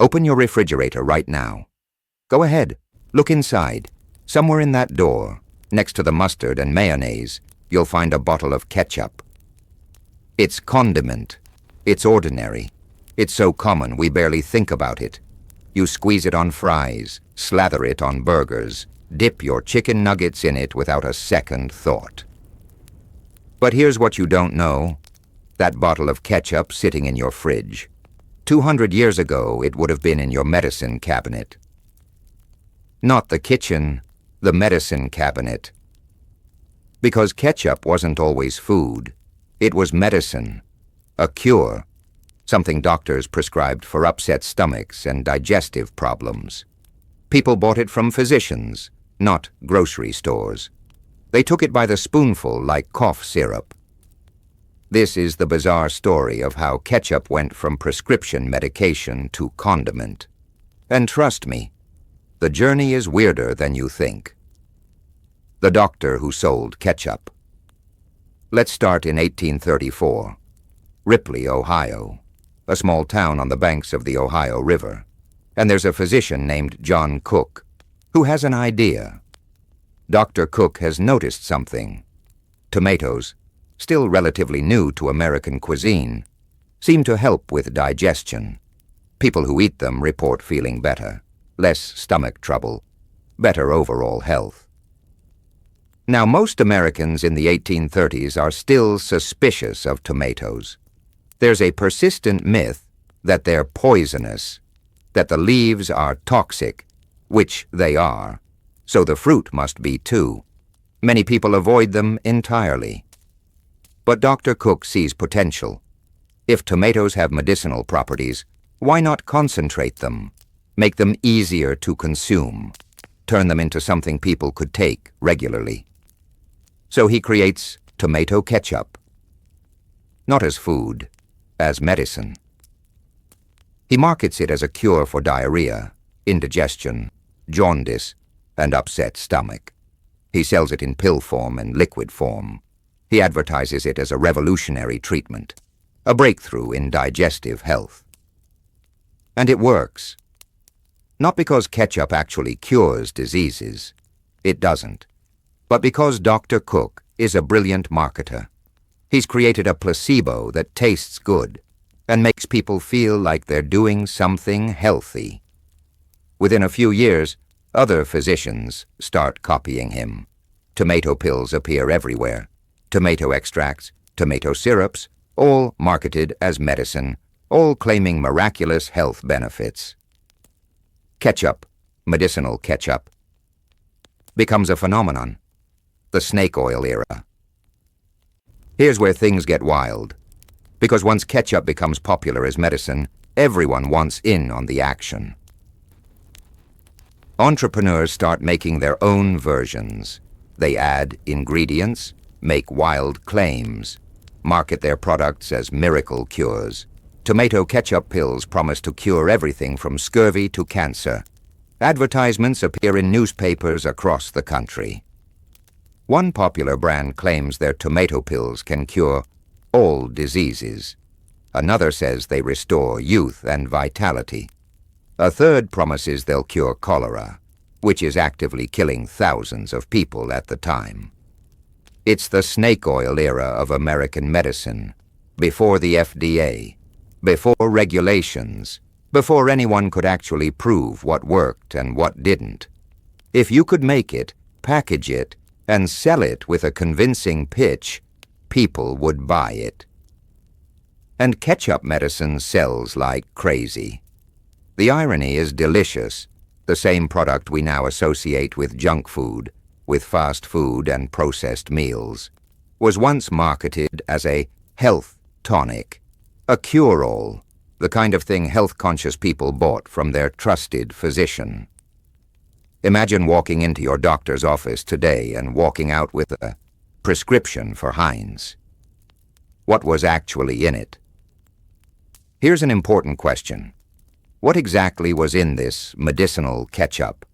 Open your refrigerator right now. Go ahead, look inside. Somewhere in that door, next to the mustard and mayonnaise, you'll find a bottle of ketchup. It's condiment. It's ordinary. It's so common we barely think about it. You squeeze it on fries, slather it on burgers, dip your chicken nuggets in it without a second thought. But here's what you don't know. That bottle of ketchup sitting in your fridge. 200 years ago, it would have been in your medicine cabinet. Not the kitchen, the medicine cabinet. Because ketchup wasn't always food. It was medicine, a cure, something doctors prescribed for upset stomachs and digestive problems. People bought it from physicians, not grocery stores. They took it by the spoonful like cough syrup. This is the bizarre story of how ketchup went from prescription medication to condiment. And trust me, the journey is weirder than you think. The doctor who sold ketchup. Let's start in 1834. Ripley, Ohio, a small town on the banks of the Ohio River. And there's a physician named John Cook, who has an idea. Dr. Cook has noticed something. Tomatoes, still relatively new to American cuisine, seem to help with digestion. People who eat them report feeling better, less stomach trouble, better overall health. Now, most Americans in the 1830s are still suspicious of tomatoes. There's a persistent myth that they're poisonous, that the leaves are toxic, which they are, so the fruit must be too. Many people avoid them entirely. But Dr. Cook sees potential. If tomatoes have medicinal properties, why not concentrate them, make them easier to consume, turn them into something people could take regularly? So he creates tomato ketchup. Not as food, as medicine. He markets it as a cure for diarrhea, indigestion, jaundice, and upset stomach. He sells it in pill form and liquid form. He advertises it as a revolutionary treatment, a breakthrough in digestive health. And it works. Not because ketchup actually cures diseases. It doesn't. But because Dr. Cook is a brilliant marketer. He's created a placebo that tastes good and makes people feel like they're doing something healthy. Within a few years, other physicians start copying him. Tomato pills appear everywhere. Tomato extracts, tomato syrups, all marketed as medicine, all claiming miraculous health benefits. Ketchup, medicinal ketchup, becomes a phenomenon. The snake oil era. Here's where things get wild. Because once ketchup becomes popular as medicine, everyone wants in on the action. Entrepreneurs start making their own versions. They add ingredients, make wild claims, market their products as miracle cures. Tomato ketchup pills promise to cure everything from scurvy to cancer. Advertisements appear in newspapers across the country. One popular brand claims their tomato pills can cure all diseases. Another says they restore youth and vitality. A third promises they'll cure cholera, which is actively killing thousands of people at the time. It's the snake oil era of American medicine, before the FDA, before regulations, before anyone could actually prove what worked and what didn't. If you could make it, package it, and sell it with a convincing pitch, people would buy it. And ketchup medicine sells like crazy. The irony is delicious. The same product we now associate with junk food, with fast food and processed meals, was once marketed as a health tonic, a cure-all, the kind of thing health-conscious people bought from their trusted physician. Imagine walking into your doctor's office today and walking out with a prescription for Heinz. What was actually in it? Here's an important question. What exactly was in this medicinal ketchup?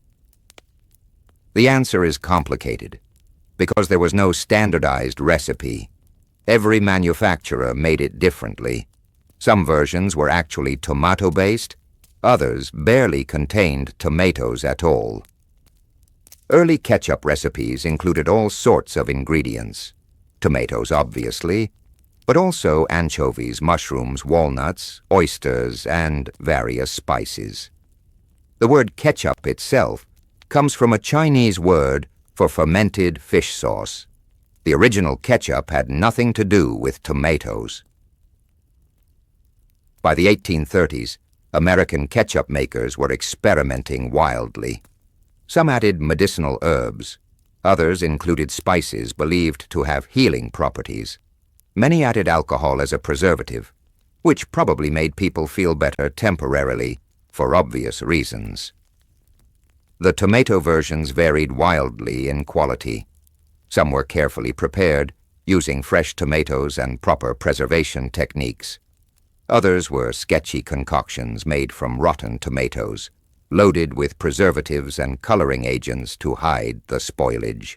The answer is complicated, because there was no standardized recipe. Every manufacturer made it differently. Some versions were actually tomato-based, Others barely contained tomatoes at all. Early ketchup recipes included all sorts of ingredients. Tomatoes, obviously, but also anchovies, mushrooms, walnuts, oysters, and various spices. The word ketchup itself comes from a Chinese word for fermented fish sauce. The original ketchup had nothing to do with tomatoes. By the 1830s, American ketchup makers were experimenting wildly. Some added medicinal herbs. Others included spices believed to have healing properties. Many added alcohol as a preservative, which probably made people feel better temporarily for obvious reasons. The tomato versions varied wildly in quality. Some were carefully prepared, using fresh tomatoes and proper preservation techniques. Others were sketchy concoctions made from rotten tomatoes, loaded with preservatives and coloring agents to hide the spoilage.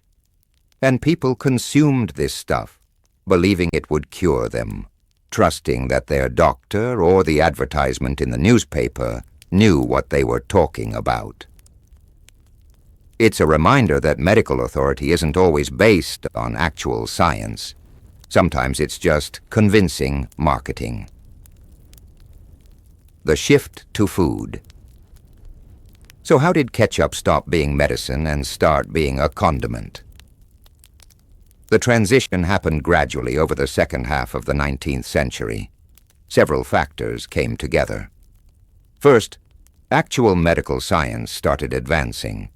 And people consumed this stuff, believing it would cure them, trusting that their doctor or the advertisement in the newspaper knew what they were talking about. It's a reminder that medical authority isn't always based on actual science. Sometimes it's just convincing marketing. The shift to food. So how did ketchup stop being medicine and start being a condiment? The transition happened gradually over the second half of the 19th century. Several factors came together. First, actual medical science started advancing.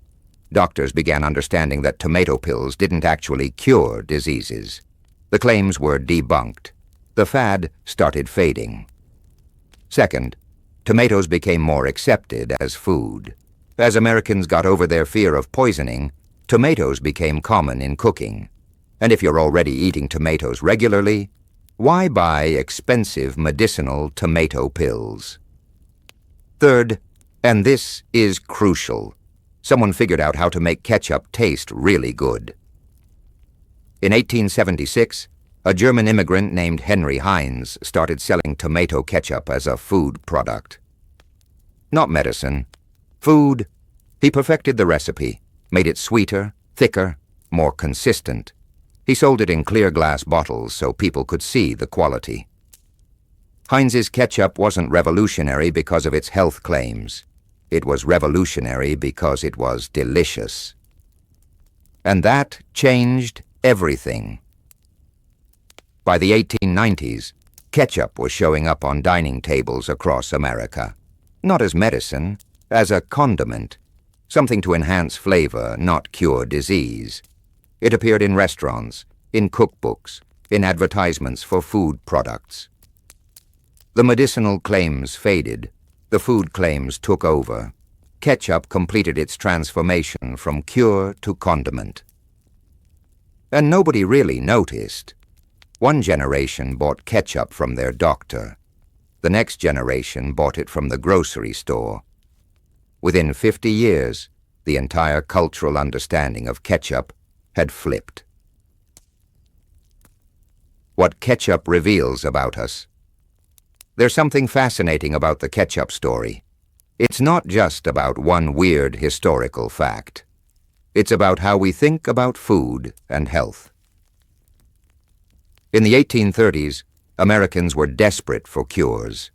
Doctors began understanding that tomato pills didn't actually cure diseases. The claims were debunked. The fad started fading. Second, tomatoes became more accepted as food. As Americans got over their fear of poisoning, tomatoes became common in cooking. And if you're already eating tomatoes regularly, why buy expensive medicinal tomato pills? Third, and this is crucial, someone figured out how to make ketchup taste really good. In 1876, a German immigrant named Henry Heinz started selling tomato ketchup as a food product. Not medicine. Food. He perfected the recipe, made it sweeter, thicker, more consistent. He sold it in clear glass bottles so people could see the quality. Heinz's ketchup wasn't revolutionary because of its health claims. It was revolutionary because it was delicious. And that changed everything. By the 1890s, ketchup was showing up on dining tables across America. Not as medicine, as a condiment, something to enhance flavor, not cure disease. It appeared in restaurants, in cookbooks, in advertisements for food products. The medicinal claims faded. The food claims took over. Ketchup completed its transformation from cure to condiment. And nobody really noticed. One generation bought ketchup from their doctor. The next generation bought it from the grocery store. Within 50 years, the entire cultural understanding of ketchup had flipped. What ketchup reveals about us. There's something fascinating about the ketchup story. It's not just about one weird historical fact. It's about how we think about food and health. In the 1830s, Americans were desperate for cures.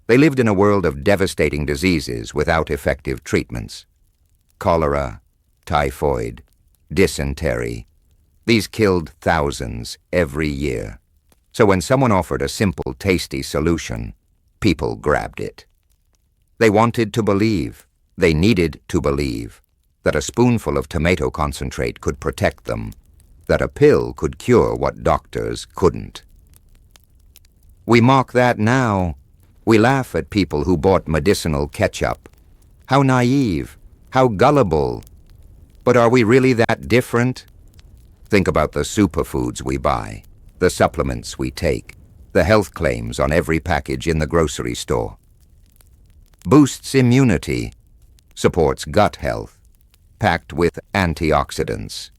They lived in a world of devastating diseases without effective treatments. Cholera, typhoid, dysentery. These killed thousands every year. So when someone offered a simple, tasty solution, people grabbed it. They wanted to believe, they needed to believe, that a spoonful of tomato concentrate could protect them, that a pill could cure what doctors couldn't. We mock that now. We laugh at people who bought medicinal ketchup. How naive, how gullible. But are we really that different? Think about the superfoods we buy, the supplements we take, the health claims on every package in the grocery store. Boosts immunity, supports gut health, packed with antioxidants.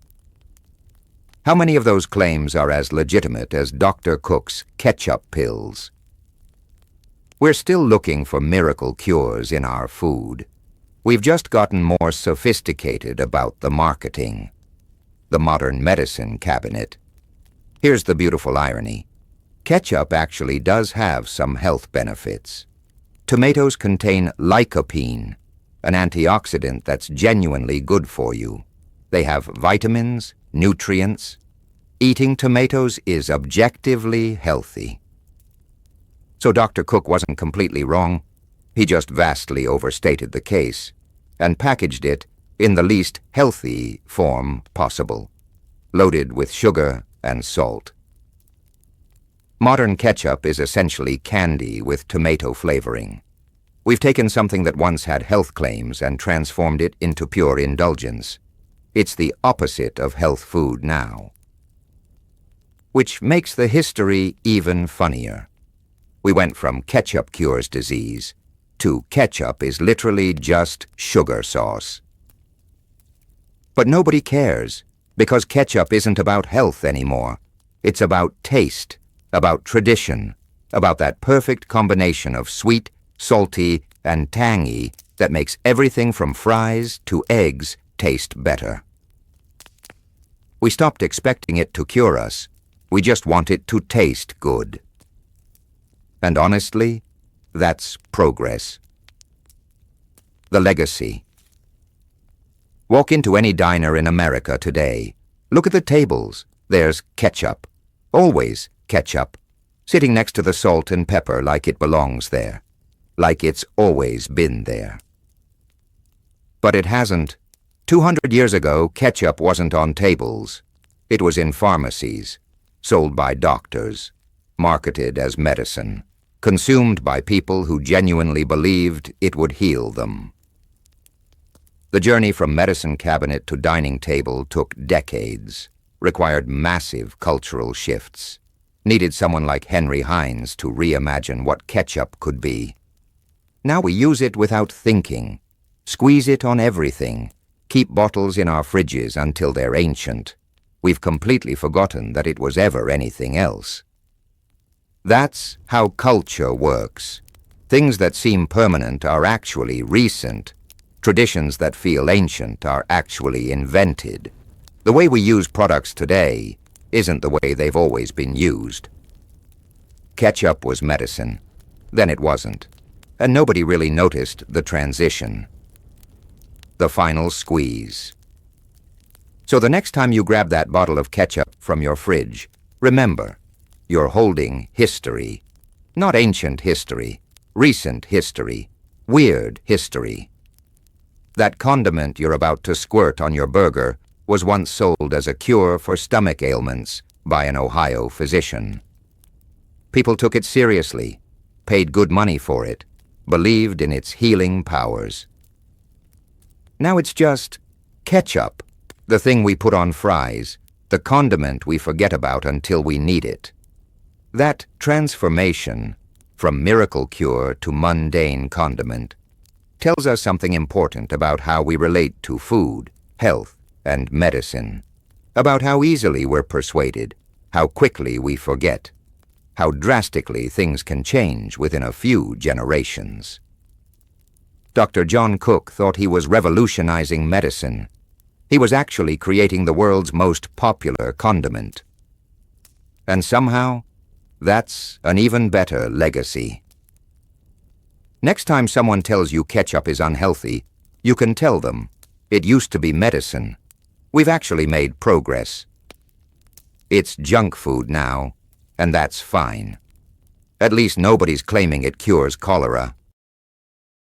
How many of those claims are as legitimate as Dr. Cook's ketchup pills? We're still looking for miracle cures in our food. We've just gotten more sophisticated about the marketing. The modern medicine cabinet. Here's the beautiful irony. Ketchup actually does have some health benefits. Tomatoes contain lycopene, an antioxidant that's genuinely good for you. They have vitamins, nutrients. Eating tomatoes is objectively healthy. So Dr. Cook wasn't completely wrong. He just vastly overstated the case and packaged it in the least healthy form possible, loaded with sugar and salt. Modern ketchup is essentially candy with tomato flavoring. We've taken something that once had health claims and transformed it into pure indulgence. It's the opposite of health food now. Which makes the history even funnier. We went from ketchup cures disease to ketchup is literally just sugar sauce. But nobody cares, because ketchup isn't about health anymore. It's about taste, about tradition, about that perfect combination of sweet, salty, and tangy that makes everything from fries to eggs taste better. We stopped expecting it to cure us. We just want it to taste good. And honestly, that's progress. The legacy. Walk into any diner in America today. Look at the tables. There's ketchup. Always ketchup. Sitting next to the salt and pepper like it belongs there. Like it's always been there. But it hasn't. 200 years ago, ketchup wasn't on tables. It was in pharmacies, sold by doctors, marketed as medicine, consumed by people who genuinely believed it would heal them. The journey from medicine cabinet to dining table took decades, required massive cultural shifts, needed someone like Henry Heinz to reimagine what ketchup could be. Now we use it without thinking, squeeze it on everything, keep bottles in our fridges until they're ancient. We've completely forgotten that it was ever anything else. That's how culture works. Things that seem permanent are actually recent. Traditions that feel ancient are actually invented. The way we use products today isn't the way they've always been used. Ketchup was medicine. Then it wasn't. And nobody really noticed the transition. The final squeeze. So the next time you grab that bottle of ketchup from your fridge, remember, you're holding history. Not ancient history, recent history, weird history. That condiment you're about to squirt on your burger was once sold as a cure for stomach ailments by an Ohio physician. People took it seriously, paid good money for it, believed in its healing powers. Now it's just ketchup, the thing we put on fries, the condiment we forget about until we need it. That transformation, from miracle cure to mundane condiment, tells us something important about how we relate to food, health, and medicine, about how easily we're persuaded, how quickly we forget, how drastically things can change within a few generations. Dr. John Cook thought he was revolutionizing medicine. He was actually creating the world's most popular condiment. And somehow, that's an even better legacy. Next time someone tells you ketchup is unhealthy, you can tell them, it used to be medicine. We've actually made progress. It's junk food now, and that's fine. At least nobody's claiming it cures cholera.